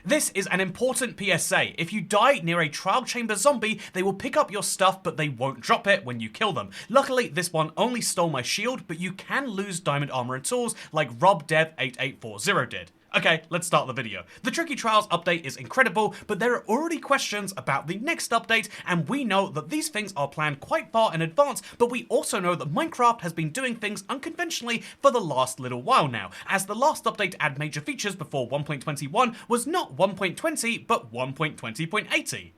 This is an important PSA. If you die near a trial chamber zombie, they will pick up your stuff, but they won't drop it when you kill them. Luckily, this one only stole my shield, but you can lose diamond armor and tools like RobDev8840 did. Okay, let's start the video. The Tricky Trials update is incredible, but there are already questions about the next update, and we know that these things are planned quite far in advance, but we also know that Minecraft has been doing things unconventionally for the last little while now, as the last update to add major features before 1.21 was not 1.20, but 1.20.80.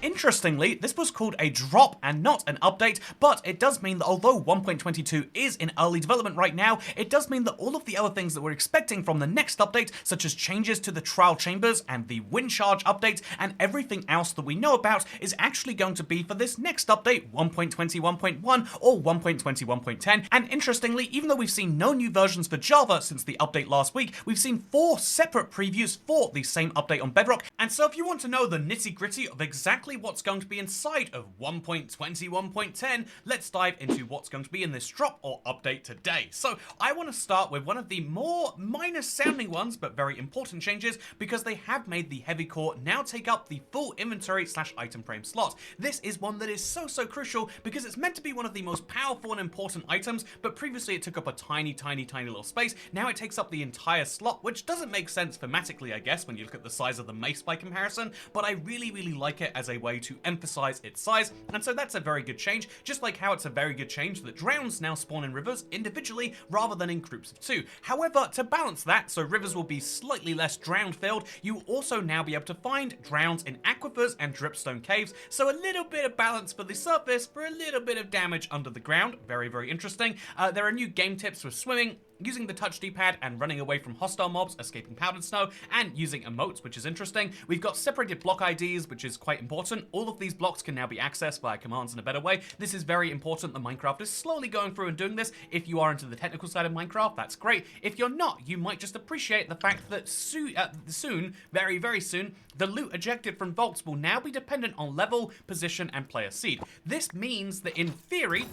Interestingly, this was called a drop and not an update, but it does mean that although 1.22 is in early development right now, it does mean that all of the other things that we're expecting from the next update, such as changes to the trial chambers and the wind charge update and everything else that we know about, is actually going to be for this next update, 1.21.1 or 1.21.10. And interestingly, even though we've seen no new versions for Java since the update last week, we've seen 4 separate previews for the same update on Bedrock. And so if you want to know the nitty-gritty of exactly what's going to be inside of 1.21.10, let's dive into what's going to be in this drop or update today. So I want to start with one of the more minor sounding ones, but very important changes, because they have made the heavy core now take up the full inventory / item frame slot. This is one that is so crucial because it's meant to be one of the most powerful and important items, but previously it took up a tiny little space. Now it takes up the entire slot, which doesn't make sense thematically, I guess, when you look at the size of the mace by comparison, but I really like it as a way to emphasize its size, and so that's a very good change, just like how it's a very good change that drowns now spawn in rivers individually rather than in groups of 2. However, to balance that, so rivers will be slightly less drowned filled, you will also now be able to find drowns in aquifers and dripstone caves, so a little bit of balance for the surface for a little bit of damage under the ground. Very interesting. There are new game tips for swimming, using the touch D-pad and running away from hostile mobs, escaping powdered snow, and using emotes, which is interesting. We've got separated block IDs, which is quite important. All of these blocks can now be accessed via commands in a better way. This is very important that Minecraft is slowly going through and doing this. If you are into the technical side of Minecraft, that's great. If you're not, you might just appreciate the fact that soon, very soon, the loot ejected from vaults will now be dependent on level, position, and player seed. This means that in theory,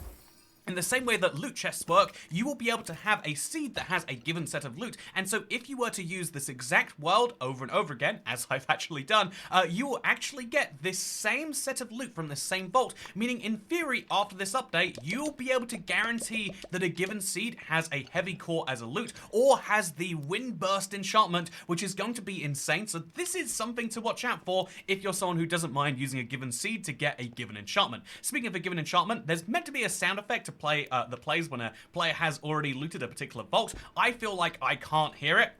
in the same way that loot chests work, you will be able to have a seed that has a given set of loot, and so if you were to use this exact world over and over again, as I've actually done, you will actually get this same set of loot from the same vault, meaning in theory, after this update, you'll be able to guarantee that a given seed has a heavy core as a loot, or has the wind burst enchantment, which is going to be insane. So this is something to watch out for if you're someone who doesn't mind using a given seed to get a given enchantment. Speaking of a given enchantment, there's meant to be a sound effect to play that plays when a player has already looted a particular vault. I feel like I can't hear it.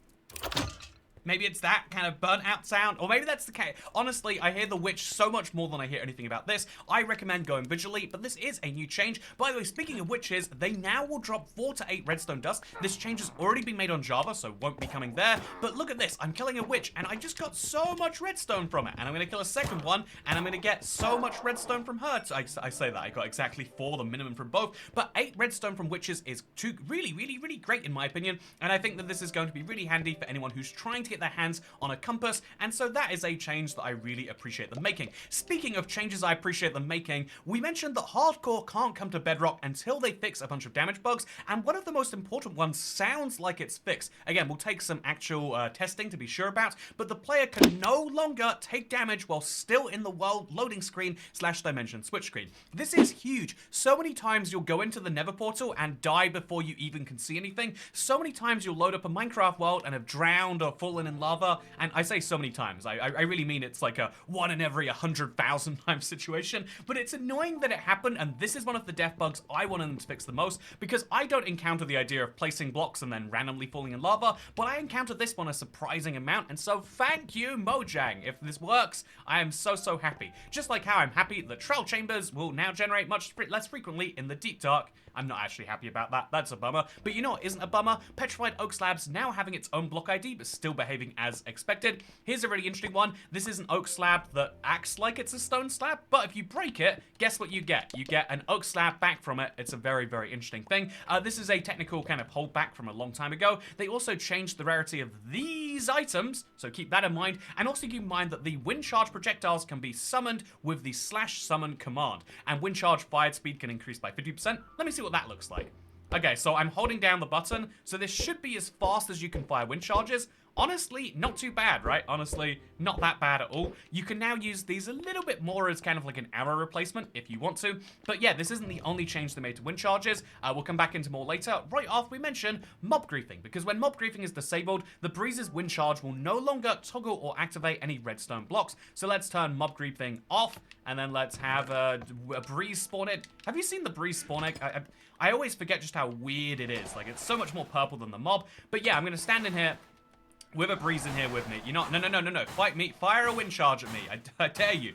Maybe it's that kind of burnt out sound, or maybe that's the case. Honestly, I hear the witch so much more than I hear anything about this. I recommend going visually, but this is a new change. By the way, speaking of witches, they now will drop 4 to 8 redstone dust. This change has already been made on Java, so won't be coming there. But look at this, I'm killing a witch, and I just got so much redstone from it. And I'm gonna kill a second one, and I'm gonna get so much redstone from her. I say that, I got exactly 4, the minimum from both. But 8 redstone from witches is really great in my opinion. And I think that this is going to be really handy for anyone who's trying to get their hands on a compass, and so that is a change that I really appreciate them making. Speaking of changes I appreciate them making, we mentioned that hardcore can't come to Bedrock until they fix a bunch of damage bugs, and one of the most important ones sounds like it's fixed. Again, we'll take some actual testing to be sure about, but the player can no longer take damage while still in the world loading screen / dimension switch screen. This is huge. So many times you'll go into the Nether portal and die before you even can see anything. So many times you'll load up a Minecraft world and have drowned or fallen in lava. And I say so many times, I really mean it's like a 1 in every 100,000 times situation, but it's annoying that it happened, and this is one of the death bugs I wanted them to fix the most, because I don't encounter the idea of placing blocks and then randomly falling in lava, but I encounter this one a surprising amount, and so thank you, Mojang. If this works, I am so happy. Just like how I'm happy that trial chambers will now generate much less frequently in the deep dark. I'm not actually happy about that, that's a bummer. But you know what isn't a bummer? Petrified Oak Slabs now having its own block ID, but still behaving as expected. Here's a really interesting one. This is an oak slab that acts like it's a stone slab, but if you break it, guess what you get? You get an oak slab back from it. It's a very interesting thing. This is a technical kind of holdback from a long time ago. They also changed the rarity of these items, so keep that in mind, and also keep in mind that the wind charge projectiles can be summoned with the /summon command, and wind charge fired speed can increase by 50%. Let me see what that looks like. Okay, so I'm holding down the button, so this should be as fast as you can fire wind charges. Honestly, not too bad, right? Honestly, not that bad at all. You can now use these a little bit more as kind of like an arrow replacement if you want to. But yeah, this isn't the only change they made to wind charges. We'll come back into more later, right after we mention mob griefing. Because when mob griefing is disabled, the breeze's wind charge will no longer toggle or activate any redstone blocks. So let's turn mob griefing off, and then let's have a breeze spawn in. Have you seen the breeze spawn egg? I always forget just how weird it is. Like, it's so much more purple than the mob. But yeah, I'm going to stand in here with a breeze in here with me. You know, no. Fight me. Fire a wind charge at me. I dare you.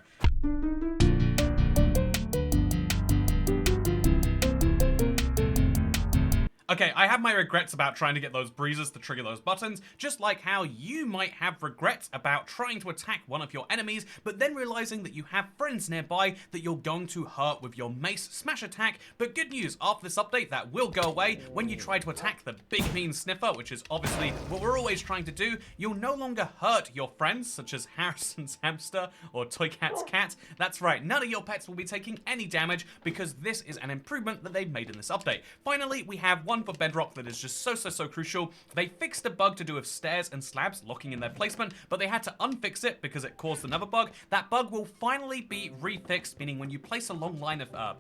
Okay, I have my regrets about trying to get those breezes to trigger those buttons, just like how you might have regrets about trying to attack one of your enemies, but then realizing that you have friends nearby that you're going to hurt with your mace smash attack. But good news, after this update, that will go away. When you try to attack the big mean sniffer, which is obviously what we're always trying to do, you'll no longer hurt your friends, such as Harrison's hamster or Toy Cat's cat. That's right, none of your pets will be taking any damage because this is an improvement that they've made in this update. Finally, we have one for Bedrock that is just so crucial. They fixed a bug to do with stairs and slabs locking in their placement, but they had to unfix it because it caused another bug. That bug will finally be refixed, meaning when you place a long line of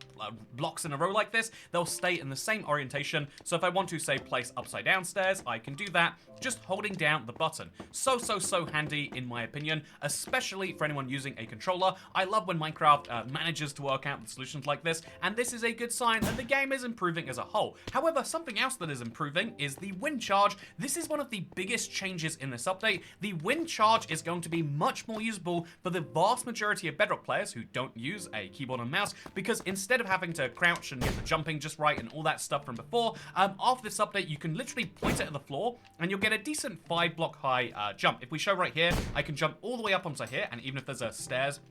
blocks in a row like this, they'll stay in the same orientation. So if I want to, say, place upside down stairs, I can do that just holding down the button. So handy in my opinion, especially for anyone using a controller. I love when Minecraft manages to work out the solutions like this, and this is a good sign that the game is improving as a whole. However, something else that is improving is the wind charge. This is one of the biggest changes in this update. The wind charge is going to be much more usable for the vast majority of Bedrock players who don't use a keyboard and mouse, because instead of having to crouch and get the jumping just right and all that stuff from before, after this update you can literally point it at the floor and you'll get a decent 5-block high jump. If we show right here, I can jump all the way up onto here, and even if there's a stairs,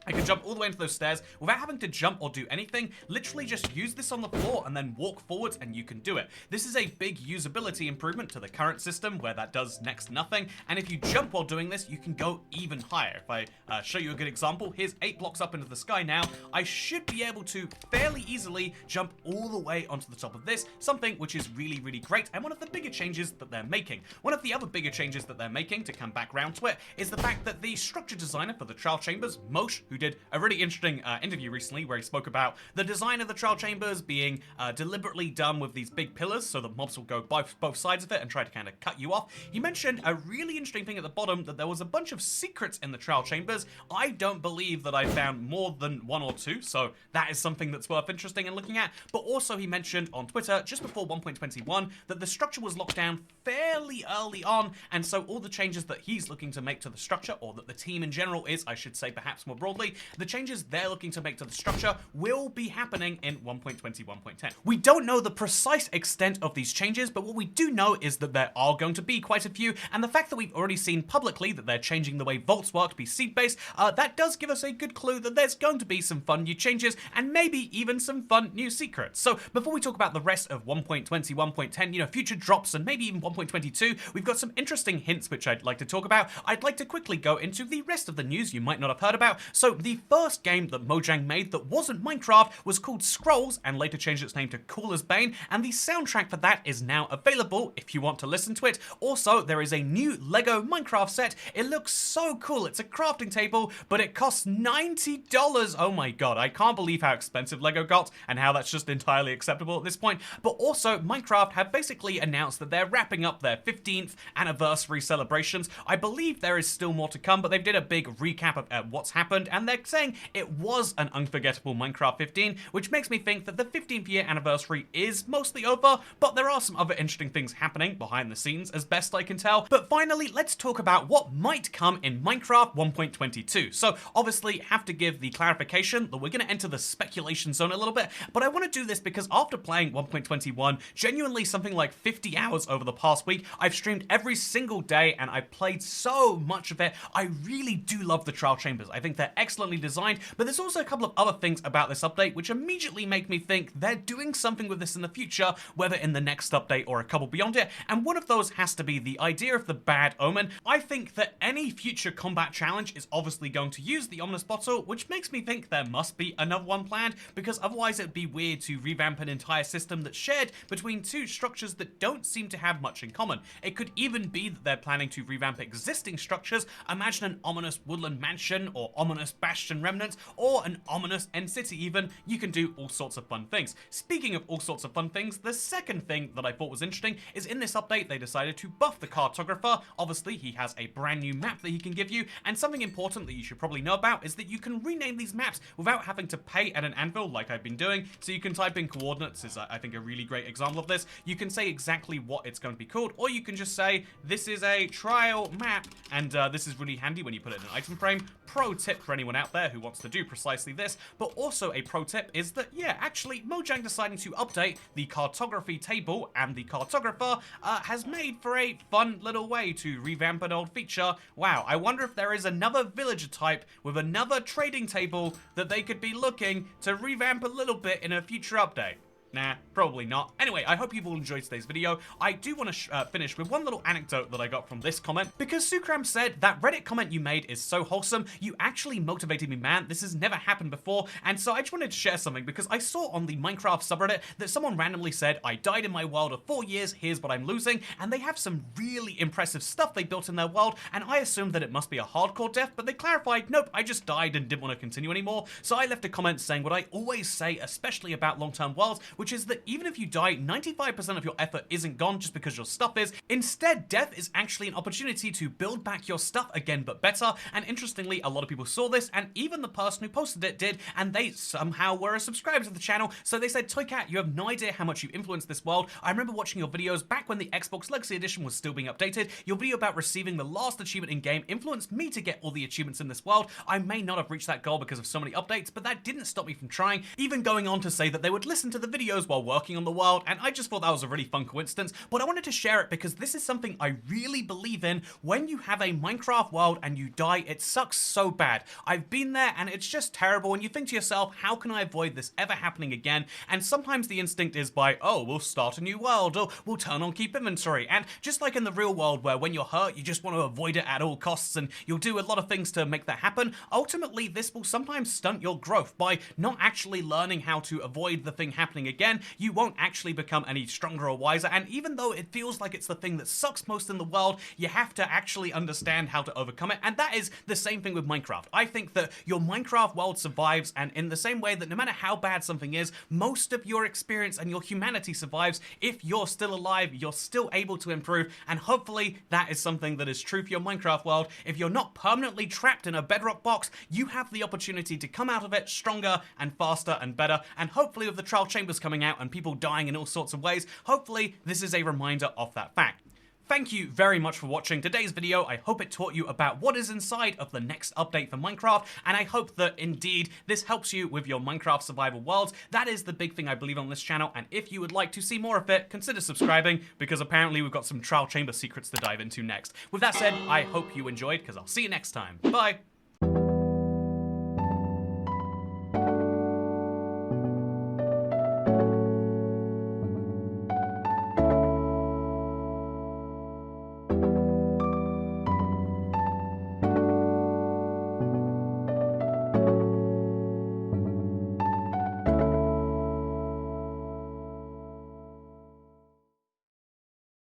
I can jump all the way into those stairs without having to jump or do anything. Literally just use this on the floor and then walk forwards and you can do it. This is a big usability improvement to the current system where that does next to nothing. And if you jump while doing this, you can go even higher. If I show you a good example, here's 8 blocks up into the sky now. I should be able to fairly easily jump all the way onto the top of this, something which is really great and one of the bigger changes that they're making. One of the other bigger changes that they're making, to come back round to it, is the fact that the structure designer for the trial chambers, Mosh, who did a really interesting interview recently where he spoke about the design of the trial chambers being deliberately done with these big pillars so that mobs will go both sides of it and try to kind of cut you off. He mentioned a really interesting thing at the bottom, that there was a bunch of secrets in the trial chambers. I don't believe that I found more than 1 or 2, so that is something that's worth interesting and looking at. But also he mentioned on Twitter just before 1.21 that the structure was locked down fairly early on, and so all the changes that he's looking to make to the structure, or that the team in general is, I should say perhaps more broadly, the changes they're looking to make to the structure will be happening in 1.20.1.10. We don't know the precise extent of these changes, but what we do know is that there are going to be quite a few, and the fact that we've already seen publicly that they're changing the way vaults work to be seed-based, that does give us a good clue that there's going to be some fun new changes, and maybe even some fun new secrets. So before we talk about the rest of 1.20.1.10, you know, future drops, and maybe even 1.22, we've got some interesting hints which I'd like to talk about. I'd like to quickly go into the rest of the news you might not have heard about. So the first game that Mojang made that wasn't Minecraft was called Scrolls, and later changed its name to Cool as Bane, and the soundtrack for that is now available if you want to listen to it. Also, there is a new Lego Minecraft set. It looks so cool. It's a crafting table, but it costs $90. Oh my god, I can't believe how expensive Lego got and how that's just entirely acceptable at this point. But also, Minecraft have basically announced that they're wrapping up their 15th anniversary celebrations. I believe there is still more to come, but they've did a big recap of what's happened, and they're saying it was an unforgettable Minecraft 15, which makes me think that the 15th year anniversary is mostly over, but there are some other interesting things happening behind the scenes as best I can tell. But finally, let's talk about what might come in Minecraft 1.22. So obviously have to give the clarification that we're going to enter the speculation zone a little bit, but I want to do this because after playing 1.21 genuinely something like 50 hours over the past week, I've streamed every single day and I've played so much of it. I really do love the trial chambers. I think they're excellent excellently designed, but there's also a couple of other things about this update which immediately make me think they're doing something with this in the future, whether in the next update or a couple beyond it, and one of those has to be the idea of the bad omen. I think that any future combat challenge is obviously going to use the ominous bottle, which makes me think there must be another one planned, because otherwise it'd be weird to revamp an entire system that's shared between two structures that don't seem to have much in common. It could even be that they're planning to revamp existing structures. Imagine an ominous woodland mansion, or ominous bastion remnants, or an ominous end city even. You can do all sorts of fun things. Speaking of all sorts of fun things, the second thing that I thought was interesting is in this update they decided to buff the cartographer. Obviously he has a brand new map that he can give you, and something important that you should probably know about is that you can rename these maps without having to pay at an anvil like I've been doing. So you can type in coordinates, is I think a really great example of this. You can say exactly what it's going to be called, or you can just say this is a trial map, and this is really handy when you put it in an item frame. Pro tip for anyone out there who wants to do precisely this, but also a pro tip is that, yeah, actually Mojang deciding to update the cartography table and the cartographer has made for a fun little way to revamp an old feature. Wow, I wonder if there is another villager type with another trading table that they could be looking to revamp a little bit in a future update. Nah, probably not. Anyway, I hope you've all enjoyed today's video. I do want to finish with one little anecdote that I got from this comment, because Sukram said, that Reddit comment you made is so wholesome, you actually motivated me, man. This has never happened before, and so I just wanted to share something, because I saw on the Minecraft subreddit that someone randomly said, I died in my world of 4 years, here's what I'm losing, and they have some really impressive stuff they built in their world, and I assumed that it must be a hardcore death, but they clarified, nope, I just died and didn't want to continue anymore. So I left a comment saying what I always say, especially about long-term worlds, which is that even if you die, 95% of your effort isn't gone just because your stuff is. Instead, death is actually an opportunity to build back your stuff again, but better. And interestingly, a lot of people saw this, and even the person who posted it did, and they somehow were a subscriber to the channel. So they said, Toycat, you have no idea how much you influenced this world. I remember watching your videos back when the Xbox Legacy Edition was still being updated. Your video about receiving the last achievement in game influenced me to get all the achievements in this world. I may not have reached that goal because of so many updates, but that didn't stop me from trying, even going on to say that they would listen to the videos while working on the world, and I just thought that was a really fun coincidence. But I wanted to share it because this is something I really believe in. When you have a Minecraft world and you die, it sucks so bad. I've been there and it's just terrible, and you think to yourself, how can I avoid this ever happening again? And sometimes the instinct is by, oh, we'll start a new world, or we'll turn on keep inventory. And just like in the real world where when you're hurt, you just want to avoid it at all costs, and you'll do a lot of things to make that happen, ultimately this will sometimes stunt your growth by not actually learning how to avoid the thing happening again. You won't actually become any stronger or wiser, and even though it feels like it's the thing that sucks most in the world, you have to actually understand how to overcome it, and that is the same thing with Minecraft. I think that your Minecraft world survives, and in the same way that no matter how bad something is, most of your experience and your humanity survives. If you're still alive, you're still able to improve, and hopefully that is something that is true for your Minecraft world. If you're not permanently trapped in a Bedrock box, you have the opportunity to come out of it stronger and faster and better, and hopefully with the trial chambers coming out and people dying in all sorts of ways, hopefully this is a reminder of that fact. Thank you very much for watching today's video. I hope it taught you about what is inside of the next update for Minecraft, and I hope that indeed this helps you with your Minecraft survival worlds. That is the big thing I believe on this channel, and if you would like to see more of it, consider subscribing, because apparently we've got some trial chamber secrets to dive into next. With that said, I hope you enjoyed, because I'll see you next time. Bye!